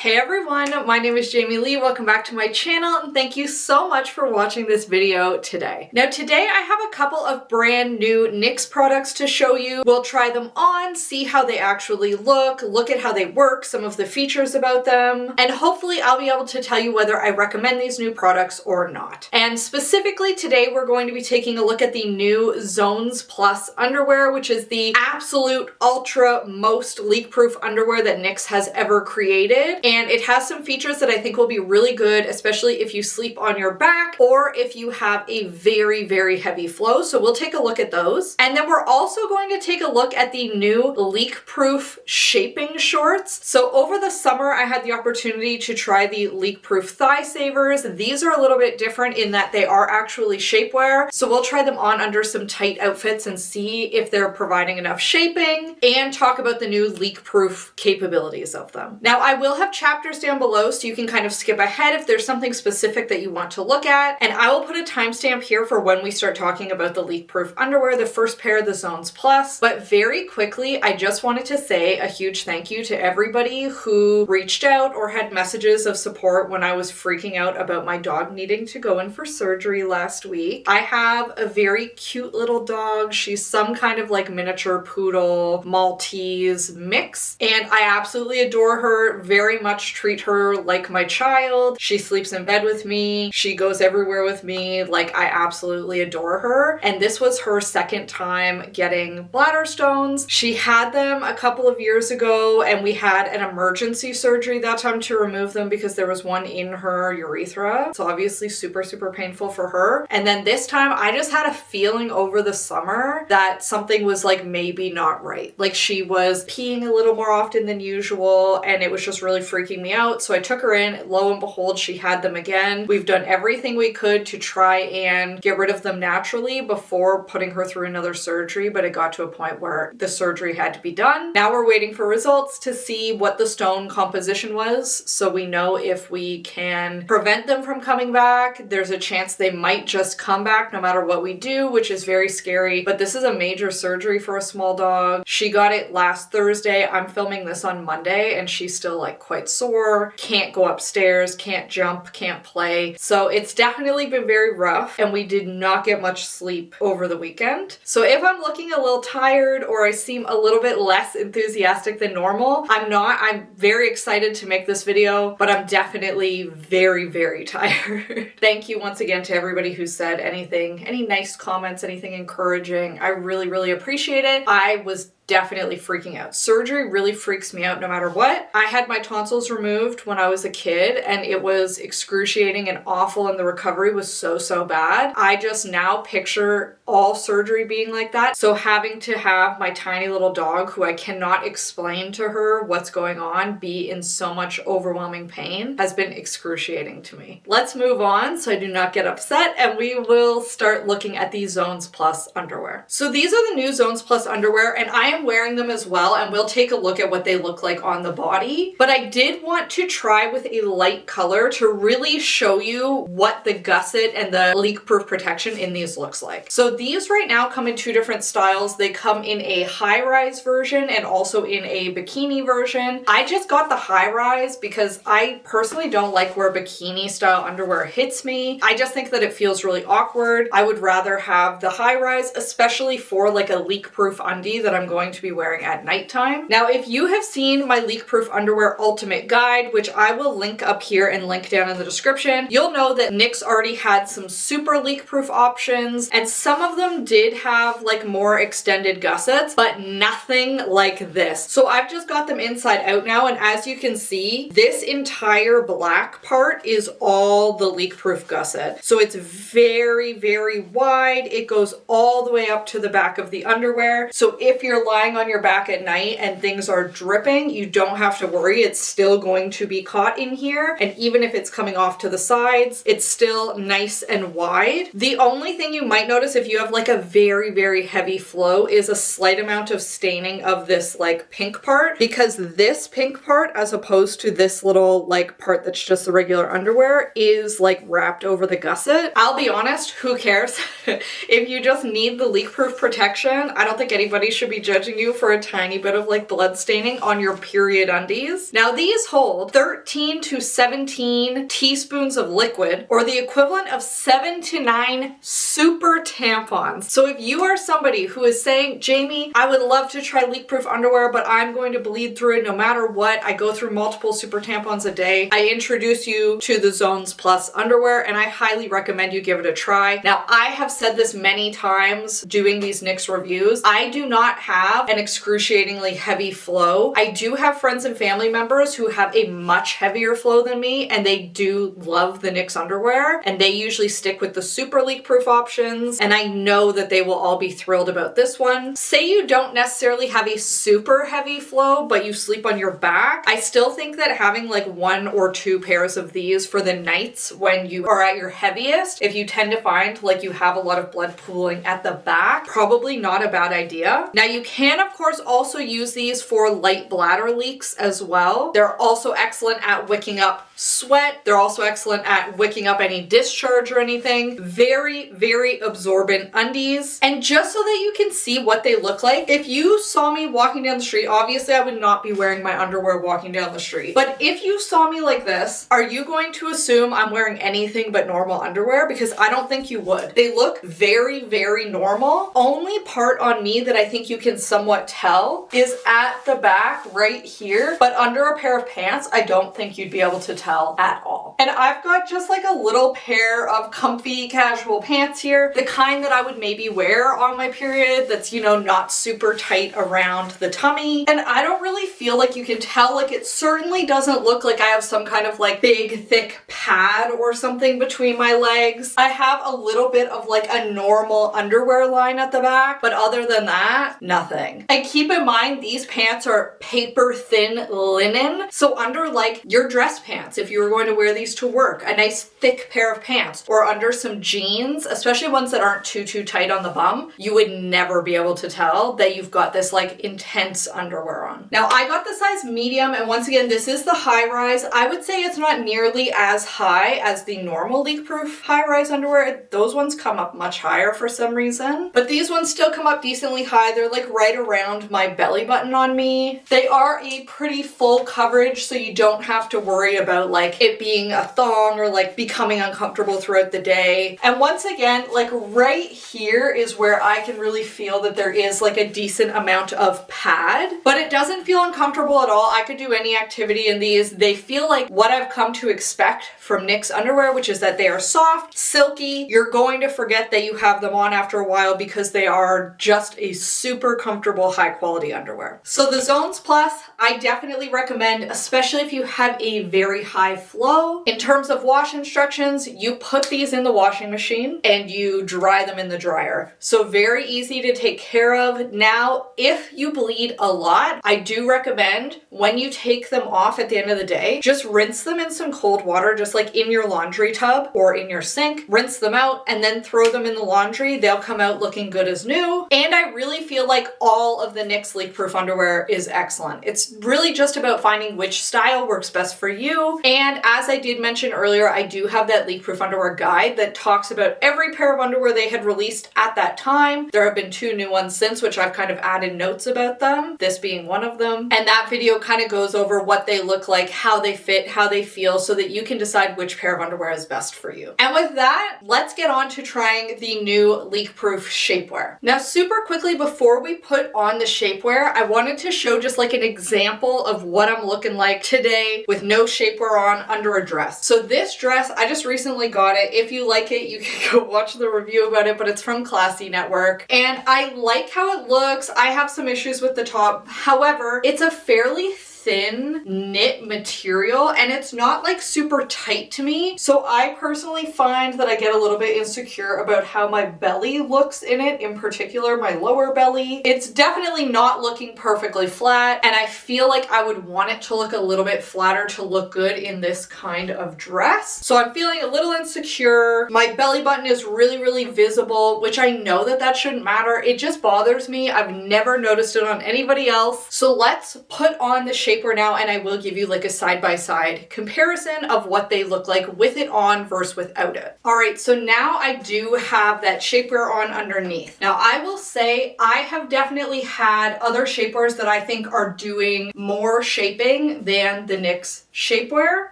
Hey everyone, my name is Leigh. Welcome back to my channel and thank you so much for watching this video today. Now today I have a couple of brand new Knix products to show you. We'll try them on, see how they actually look at how they work, some of the features about them, and hopefully I'll be able to tell you whether I recommend these new products or not. And specifically today we're going to be taking a look at the new Zones Plus underwear, which is the absolute ultra most leak-proof underwear that Knix has ever created. And it has some features that I think will be really good, especially if you sleep on your back or if you have a very, very heavy flow. So we'll take a look at those. And then we're also going to take a look at the new Leakproof shaping shorts. So over the summer, I had the opportunity to try the Leakproof thigh savers. These are a little bit different in that they are actually shapewear. So we'll try them on under some tight outfits and see if they're providing enough shaping and talk about the new leak-proof capabilities of them. Now I will have chapters down below so you can kind of skip ahead if there's something specific that you want to look at. And I will put a timestamp here for when we start talking about the leak-proof underwear, the first pair, the Zones Plus. But very quickly, I just wanted to say a huge thank you to everybody who reached out or had messages of support when I was freaking out about my dog needing to go in for surgery last week. I have a very cute little dog. She's some kind of like miniature poodle Maltese mix, and I absolutely adore her, very much treat her like my child. She sleeps in bed with me. She goes everywhere with me. Like, I absolutely adore her. And this was her second time getting bladder stones. She had them a couple of years ago and we had an emergency surgery that time to remove them because there was one in her urethra. So obviously super, super painful for her. And then this time I just had a feeling over the summer that something was like maybe not right. Like she was peeing a little more often than usual and it was just really freaking me out. So I took her in, lo and behold, she had them again. We've done everything we could to try and get rid of them naturally before putting her through another surgery, but it got to a point where the surgery had to be done. Now we're waiting for results to see what the stone composition was, so we know if we can prevent them from coming back. There's a chance they might just come back no matter what we do, which is very scary, but this is a major surgery for a small dog. She got it last Thursday. I'm filming this on Monday and she's still like quite sore, can't go upstairs, can't jump, can't play. So it's definitely been very rough and we did not get much sleep over the weekend. So if I'm looking a little tired or I seem a little bit less enthusiastic than normal, I'm not. I'm very excited to make this video, but I'm definitely very, very tired. Thank you once again to everybody who said anything, any nice comments, anything encouraging. I really, really appreciate it. I was definitely freaking out. Surgery really freaks me out no matter what. I had my tonsils removed when I was a kid and it was excruciating and awful and the recovery was so, so bad. I just now picture all surgery being like that. So having to have my tiny little dog, who I cannot explain to her what's going on, be in so much overwhelming pain has been excruciating to me. Let's move on so I do not get upset and we will start looking at the Zones Plus underwear. So these are the new Zones Plus underwear and I am wearing them as well and we'll take a look at what they look like on the body. But I did want to try with a light color to really show you what the gusset and the leak-proof protection in these looks like. So these right now come in two different styles. They come in a high-rise version and also in a bikini version. I just got the high-rise because I personally don't like where bikini style underwear hits me. I just think that it feels really awkward. I would rather have the high-rise, especially for like a leak-proof undie that I'm going to be wearing at nighttime. Now, if you have seen my leak-proof underwear ultimate guide, which I will link up here and link down in the description, you'll know that Knix already had some super leak-proof options, and some of them did have like more extended gussets, but nothing like this. So I've just got them inside out now, and as you can see, this entire black part is all the leak-proof gusset. So it's very, very wide. It goes all the way up to the back of the underwear. So if you're lying on your back at night and things are dripping, you don't have to worry. It's still going to be caught in here. And even if it's coming off to the sides, it's still nice and wide. The only thing you might notice if you have like a very, very heavy flow is a slight amount of staining of this like pink part, because this pink part, as opposed to this little like part that's just the regular underwear, is like wrapped over the gusset. I'll be honest, who cares? If you just need the leak-proof protection, I don't think anybody should be judged judging you for a tiny bit of like blood staining on your period undies. Now these hold 13 to 17 teaspoons of liquid, or the equivalent of 7 to 9 super tampons. So if you are somebody who is saying, Jamie, I would love to try leak-proof underwear, but I'm going to bleed through it no matter what. I go through multiple super tampons a day. I introduce you to the Zones Plus underwear, and I highly recommend you give it a try. Now, I have said this many times doing these Knix reviews. I do not have an excruciatingly heavy flow. I do have friends and family members who have a much heavier flow than me, and they do love the Knix underwear, and they usually stick with the super leak-proof options, and I know that they will all be thrilled about this one. Say you don't necessarily have a super heavy flow, but you sleep on your back. I still think that having like 1 or 2 pairs of these for the nights when you are at your heaviest, if you tend to find like you have a lot of blood pooling at the back, probably not a bad idea. Now you can of course also use these for light bladder leaks as well. They're also excellent at wicking up sweat. They're also excellent at wicking up any discharge or anything. Very, very absorbent undies. And just so that you can see what they look like, if you saw me walking down the street, obviously I would not be wearing my underwear walking down the street. But if you saw me like this, are you going to assume I'm wearing anything but normal underwear? Because I don't think you would. They look very, very normal. Only part on me that I think you can somewhat tell is at the back right here. But under a pair of pants, I don't think you'd be able to tell at all. And I've got just like a little pair of comfy casual pants here, the kind that I would maybe wear on my period that's, you know, not super tight around the tummy. And I don't really feel like you can tell, like it certainly doesn't look like I have some kind of like big thick pad or something between my legs. I have a little bit of like a normal underwear line at the back, but other than that, nothing. And keep in mind, these pants are paper thin linen. So under like your dress pants, if you were going to wear these to work, a nice thick pair of pants, or under some jeans, especially ones that aren't too tight on the bum, you would never be able to tell that you've got this like intense underwear on. Now I got the size medium, and once again, this is the high rise. I would say it's not nearly as high as the normal leak-proof high rise underwear. Those ones come up much higher for some reason, but these ones still come up decently high. They're like right around my belly button on me. They are a pretty full coverage, so you don't have to worry about like it being a thong or like becoming uncomfortable throughout the day. And once again, like right here is where I can really feel that there is like a decent amount of pad, but it doesn't feel uncomfortable at all. I could do any activity in these. They feel like what I've come to expect from Knix underwear, which is that they are soft, silky. You're going to forget that you have them on after a while because they are just a super comfortable, high quality underwear. So the Zones Plus, I definitely recommend, especially if you have a very high flow. In terms of wash instructions, you put these in the washing machine and you dry them in the dryer. So very easy to take care of. Now, if you bleed a lot, I do recommend when you take them off at the end of the day, just rinse them in some cold water, just like in your laundry tub or in your sink, rinse them out and then throw them in the laundry. They'll come out looking good as new. And I really feel like all of the Knix leak-proof underwear is excellent. It's really just about finding which style works best for you. And as I did mention earlier, I do have that leak-proof underwear guide that talks about every pair of underwear they had released at that time. There have been 2 new ones since, which I've kind of added notes about them, this being one of them. And that video kind of goes over what they look like, how they fit, how they feel, so that you can decide which pair of underwear is best for you. And with that, let's get on to trying the new Leakproof Shapewear. Now, super quickly before we put on the shapewear, I wanted to show just like an example of what I'm looking like today with no shapewear on under a dress. So this dress, I just recently got it. If you like it, you can go watch the review about it, but it's from Classy Network. And I like how it looks. I have some issues with the top. However, it's a fairly thin knit material and it's not like super tight to me. So I personally find that I get a little bit insecure about how my belly looks in it, in particular my lower belly. It's definitely not looking perfectly flat and I feel like I would want it to look a little bit flatter to look good in this kind of dress. So I'm feeling a little insecure. My belly button is really, really visible, which I know that that shouldn't matter. It just bothers me. I've never noticed it on anybody else. So let's put on the shape shapewear now, and I will give you like a side-by-side comparison of what they look like with it on versus without it. All right, so now I do have that shapewear on underneath. Now I will say I have definitely had other shapewears that I think are doing more shaping than the Knix shapewear.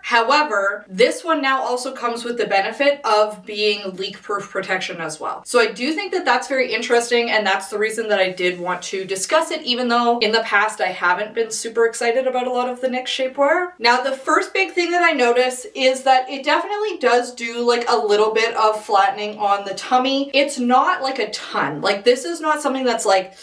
However, this one now also comes with the benefit of being leak-proof protection as well. So I do think that that's very interesting, and that's the reason that I did want to discuss it, even though in the past I haven't been super excited about a lot of the Knix shapewear. Now, the first big thing that I notice is that it definitely does do like a little bit of flattening on the tummy. It's not like a ton. Like, this is not something that's like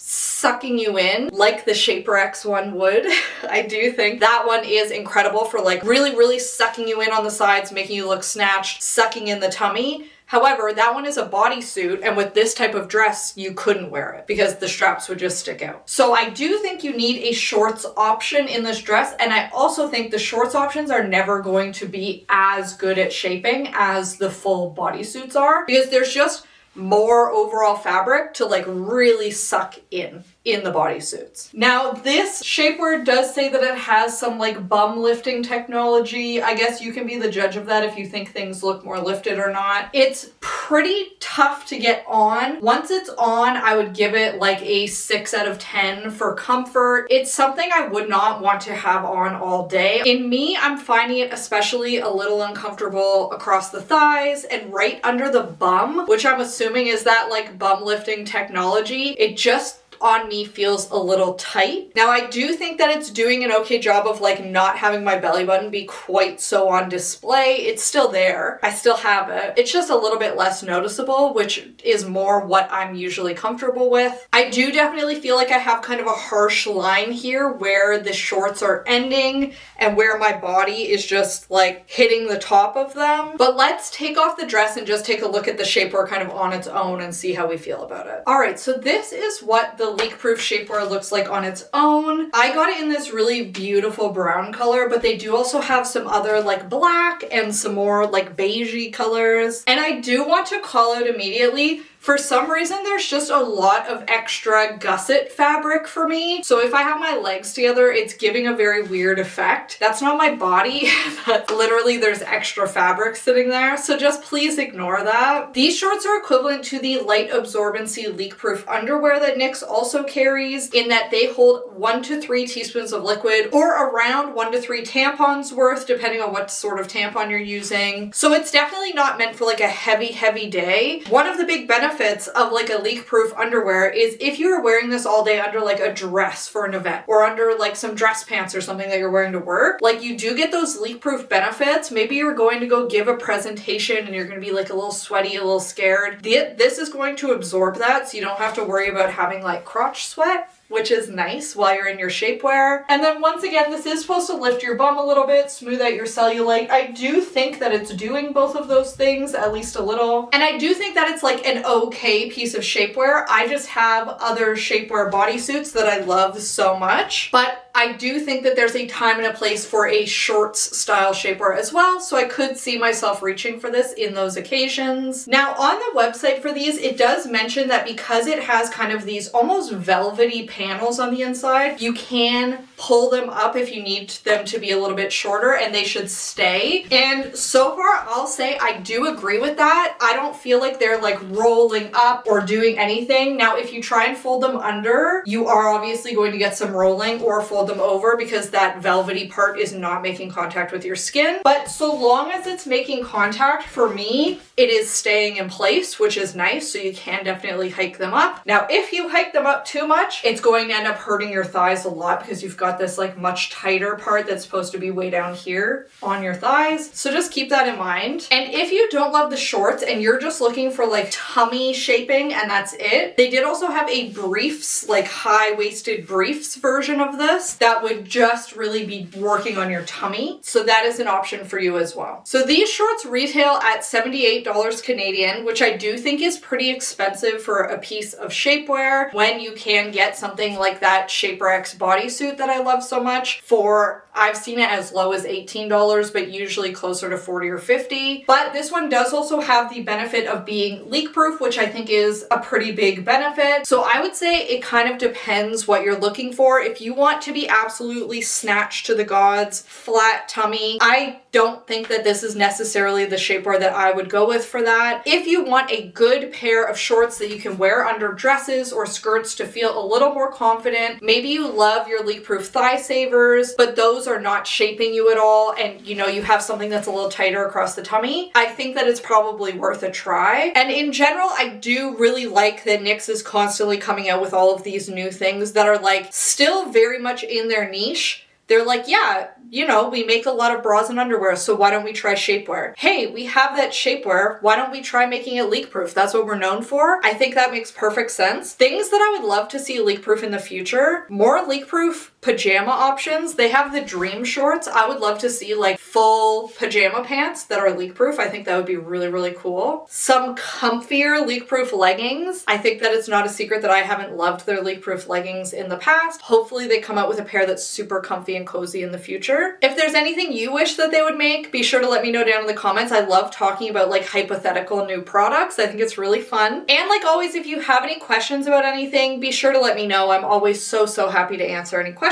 sucking you in like the Shaper X one would. I do think that one is incredible for like really sucking you in on the sides, making you look snatched, sucking in the tummy. However, that one is a bodysuit, and with this type of dress, you couldn't wear it because the straps would just stick out. So I do think you need a shorts option in this dress, and I also think the shorts options are never going to be as good at shaping as the full bodysuits are, because there's just more overall fabric to like really suck in the bodysuits. Now, this shapewear does say that it has some like bum lifting technology. I guess you can be the judge of that if you think things look more lifted or not. It's pretty tough to get on. Once it's on, I would give it like a 6 out of 10 for comfort. It's something I would not want to have on all day. In me, I'm finding it especially a little uncomfortable across the thighs and right under the bum, which I'm assuming is that like bum lifting technology. It just on me feels a little tight. Now, I do think that it's doing an okay job of like not having my belly button be quite so on display. It's still there. I still have it. It's just a little bit less noticeable, which is more what I'm usually comfortable with. I do definitely feel like I have kind of a harsh line here where the shorts are ending and where my body is just like hitting the top of them. But let's take off the dress and just take a look at the shapewear kind of on its own and see how we feel about it. All right, so this is what the Leakproof shapewear looks like on its own. I got it in this really beautiful brown color, but they do also have some other like black and some more like beigey colors. And I do want to call out immediately, for some reason, there's just a lot of extra gusset fabric for me. So if I have my legs together, it's giving a very weird effect. That's not my body. That's literally, there's extra fabric sitting there. So just please ignore that. These shorts are equivalent to the light absorbency leakproof underwear that Knix also carries, in that they hold 1 to 3 teaspoons of liquid or around 1 to 3 tampons worth, depending on what sort of tampon you're using. So it's definitely not meant for like a heavy day. One of the big benefits of like a leak-proof underwear is if you are wearing this all day under like a dress for an event or under like some dress pants or something that you're wearing to work, like you do get those leak-proof benefits. Maybe you're going to go give a presentation and you're going to be like a little sweaty, a little scared. This is going to absorb that, so you don't have to worry about having like crotch sweat, which is nice while you're in your shapewear. And then once again, this is supposed to lift your bum a little bit, smooth out your cellulite. I do think that it's doing both of those things, at least a little. And I do think that it's like an okay piece of shapewear. I just have other shapewear bodysuits that I love so much, but I do think that there's a time and a place for a shorts style shapewear as well, so I could see myself reaching for this in those occasions. Now, on the website for these, it does mention that because it has kind of these almost velvety panels on the inside, you can pull them up if you need them to be a little bit shorter, and they should stay. And so far, I'll say I do agree with that. I don't feel like they're like rolling up or doing anything. Now, if you try and fold them under, you are obviously going to get some rolling, or fold them over, because that velvety part is not making contact with your skin. But so long as it's making contact, for me, it is staying in place, which is nice. So you can definitely hike them up. Now, if you hike them up too much, it's going to end up hurting your thighs a lot, because you've got this like much tighter part that's supposed to be way down here on your thighs. So just keep that in mind. And if you don't love the shorts and you're just looking for like tummy shaping and that's it, they did also have a briefs, like high-waisted briefs version of this that would just really be working on your tummy. So that is an option for you as well. So these shorts retail at $78 Canadian, which I do think is pretty expensive for a piece of shapewear when you can get something like that Shaper X bodysuit that I I love so much for, I've seen it as low as $18, but usually closer to $40 or $50. But this one does also have the benefit of being leak proof, which I think is a pretty big benefit. So I would say it kind of depends what you're looking for. If you want to be absolutely snatched to the gods, flat tummy, I don't think that this is necessarily the shapewear that I would go with for that. If you want a good pair of shorts that you can wear under dresses or skirts to feel a little more confident, maybe you love your leak proof thigh savers, but those are not shaping you at all, and you know, you have something that's a little tighter across the tummy, I think that it's probably worth a try. And in general, I do really like that Knix is constantly coming out with all of these new things that are like still very much in their niche. They're like, yeah, you know, we make a lot of bras and underwear, so why don't we try shapewear? Hey, we have that shapewear, why don't we try making it leak proof? That's what we're known for. I think that makes perfect sense. Things that I would love to see leak proof in the future, more leak proof pajama options. They have the dream shorts. I would love to see like full pajama pants that are leak proof. I think that would be really, really cool. Some comfier leak proof leggings. I think that it's not a secret that I haven't loved their leak proof leggings in the past. Hopefully they come out with a pair that's super comfy and cozy in the future. If there's anything you wish that they would make, be sure to let me know down in the comments. I love talking about like hypothetical new products. I think it's really fun. And like always, if you have any questions about anything, be sure to let me know. I'm always so happy to answer any questions.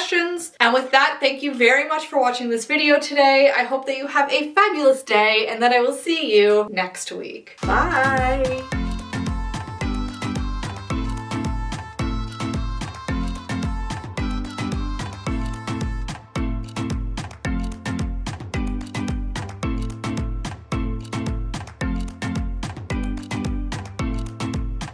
And with that, thank you very much for watching this video today. I hope that you have a fabulous day and that I will see you next week. Bye!